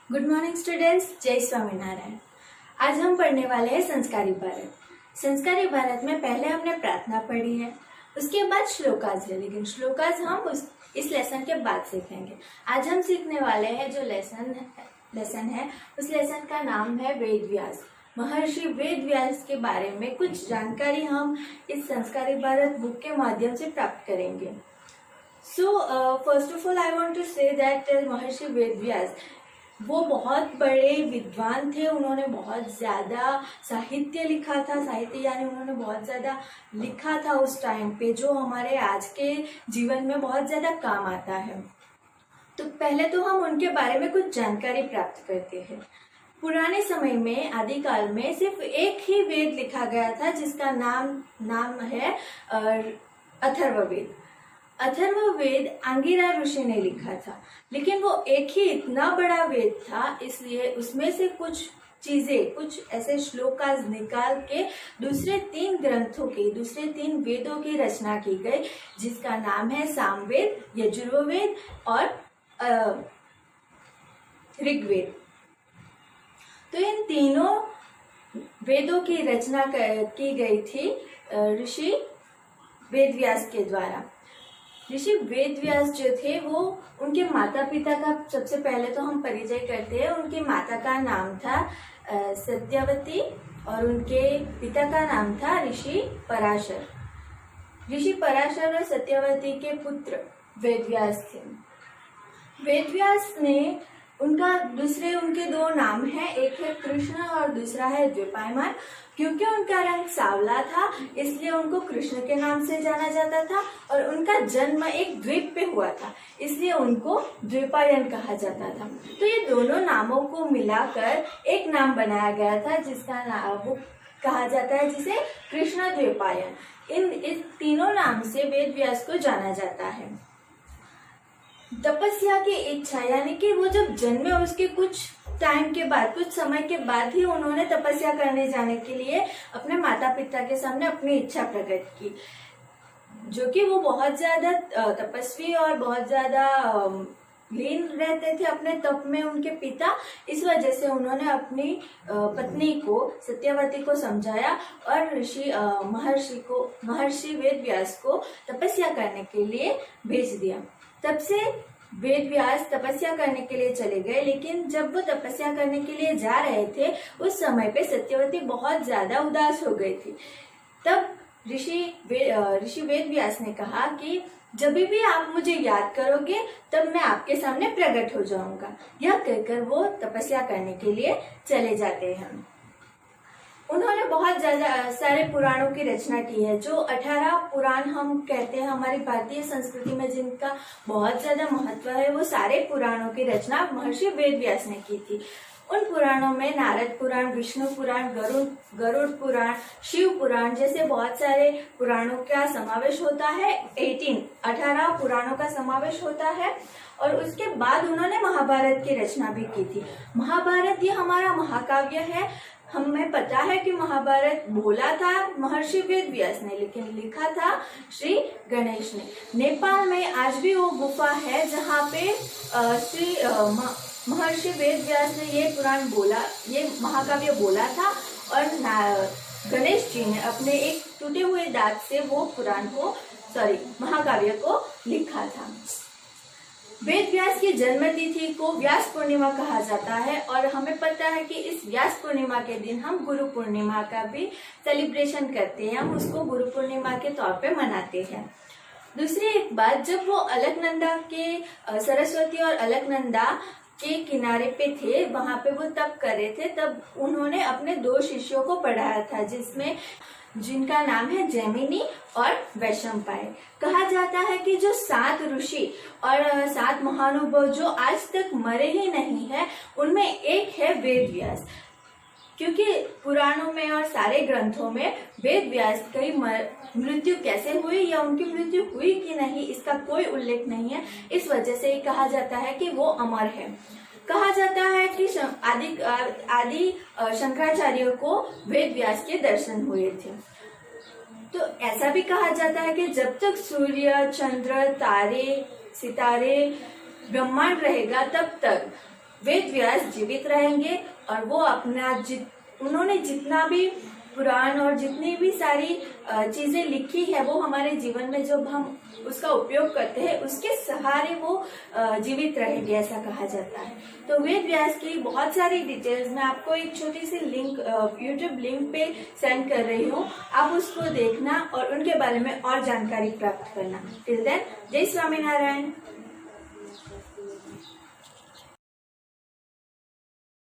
Good morning students, जय स्वामीनारायण। आज हम पढ़ने वाले हैं संस्कारी भारत। संस्कारी भारत में पहले हमने प्रार्थना पढ़ी है, उसके बाद श्लोकास है, लेकिन श्लोकास हम इस लेसन के बाद सीखेंगे। आज हम सीखने वाले हैं जो लेसन है उस लेसन का नाम है वेद व्यास। महर्षि वेद व्यास के बारे में कुछ जानकारी हम इस संस्कारी भारत बुक के माध्यम से प्राप्त करेंगे। First of all I want to say that Maharshi Ved व्यास वो बहुत बड़े विद्वान थे। उन्होंने बहुत ज़्यादा साहित्य लिखा था, साहित्य यानी उन्होंने बहुत ज़्यादा लिखा था उस टाइम पे, जो हमारे आज के जीवन में बहुत ज़्यादा काम आता है। तो पहले तो हम उनके बारे में कुछ जानकारी प्राप्त करते हैं। पुराने समय में, आदिकाल में सिर्फ एक ही वेद लिखा गया था जिसका नाम है अथर्ववेद। अथर्ववेद अंगिरा ऋषि ने लिखा था, लेकिन वो एक ही इतना बड़ा वेद था, इसलिए उसमें से कुछ चीजें, कुछ ऐसे श्लोकास निकाल के दूसरे तीन वेदों की रचना की गई, जिसका नाम है सामवेद, यजुर्वेद और ऋग्वेद। तो इन तीनों वेदों की रचना की गई थी ऋषि वेदव्यास के द्वारा। ऋषि वेदव्यास जो थे वो उनके माता पिता का सबसे पहले तो हम परिचय करते हैं। उनकी माता का नाम था सत्यवती और उनके पिता का नाम था ऋषि पराशर। ऋषि पराशर और सत्यवती के पुत्र वेदव्यास थे। वेदव्यास ने उनके दो नाम हैं, एक है कृष्ण और दूसरा है द्विपायमान। क्योंकि उनका रंग सांवला था इसलिए उनको कृष्ण के नाम से जाना जाता था, और उनका जन्म एक द्वीप पे हुआ था इसलिए उनको द्विपायन कहा जाता था। तो ये दोनों नामों को मिलाकर एक नाम बनाया गया था जिसका नाम वो कहा जाता है, जिसे कृष्ण द्विपायन। इस तीनों नाम से वेद व्यास को जाना जाता है। तपस्या की इच्छा, यानी कि वो जब जन्मे उसके कुछ टाइम के बाद, कुछ समय के बाद ही उन्होंने तपस्या करने जाने के लिए अपने माता पिता के सामने अपनी इच्छा प्रकट की, जो कि वो बहुत ज्यादा तपस्वी और बहुत ज्यादा लीन रहते थे अपने तप में उनके पिता। इस वजह से उन्होंने अपनी पत्नी को, सत्यवती को समझाया और महर्षि वेद व्यास को तपस्या करने के लिए भेज दिया। तब से वेद व्यास तपस्या करने के लिए चले गए, लेकिन जब वो तपस्या करने के लिए जा रहे थे उस समय पे सत्यवती बहुत ज्यादा उदास हो गई थी। तब ऋषि वेद व्यास ने कहा कि जब भी आप मुझे याद करोगे तब मैं आपके सामने प्रकट हो जाऊंगा। यह कहकर वो तपस्या करने के लिए चले जाते हैं। उन्होंने बहुत ज्यादा सारे पुराणों की रचना की है, जो 18 पुराण हम कहते हैं हमारी भारतीय संस्कृति में, जिनका बहुत ज्यादा महत्व है। वो सारे पुराणों की रचना महर्षि वेद व्यास ने की थी। उन पुराणों में नारद पुराण, विष्णु पुराण, गरुड़ पुराण, शिव पुराण जैसे बहुत सारे पुराणों का समावेश होता है। 18 पुराणों का समावेश होता है। और उसके बाद उन्होंने महाभारत की रचना भी की थी। महाभारत ये हमारा महाकाव्य है। हमें पता है कि महाभारत बोला था महर्षि वेद व्यास ने, लेकिन लिखा था श्री गणेश ने। नेपाल में आज भी वो गुफा है जहाँ पे महर्षि वेद व्यास ने ये महाकाव्य बोला था, और गणेश जी ने अपने एक टूटे हुए दांत से वो महाकाव्य को लिखा था। वेद व्यास की जन्म तिथि को व्यास पूर्णिमा कहा जाता है, और हमें पता है कि इस व्यास पूर्णिमा के दिन हम गुरु पूर्णिमा का भी सेलिब्रेशन करते हैं। हम उसको गुरु पूर्णिमा के तौर पे मनाते हैं। दूसरी एक बात, जब वो अलकनंदा के सरस्वती और अलकनंदा के किनारे पे थे, वहां पे वो तप कर रहे थे, तब उन्होंने अपने 2 शिष्यों को पढ़ाया था, जिनका नाम है जैमिनी और वैशंपायन। कहा जाता है कि जो 7 ऋषि और 7 महानुभव जो आज तक मरे ही नहीं है, उनमें एक है वेद व्यास। क्योंकि पुराणों में और सारे ग्रंथों में वेद व्यास की मृत्यु कैसे हुई या उनकी मृत्यु हुई कि नहीं, इसका कोई उल्लेख नहीं है। इस वजह से ये कहा जाता है कि वो अमर है। कहा जाता है कि आदि शंकराचार्य को वेद व्यास के दर्शन हुए थे। तो ऐसा भी कहा जाता है कि जब तक सूर्य, चंद्र, तारे, सितारे, ब्रह्मांड रहेगा तब तक वेद व्यास जीवित रहेंगे और वो उन्होंने जितना भी पुराण और जितनी भी सारी चीजें लिखी है वो हमारे जीवन में जब हम उसका उपयोग करते हैं उसके सहारे वो जीवित रहेंगे, ऐसा कहा जाता है। तो वेद व्यास की बहुत सारी डिटेल्स मैं आपको एक छोटी सी लिंक यूट्यूब लिंक पे सेंड कर रही हूँ, आप उसको देखना और उनके बारे में और जानकारी प्राप्त करना। टिल देन, जय स्वामीनारायण।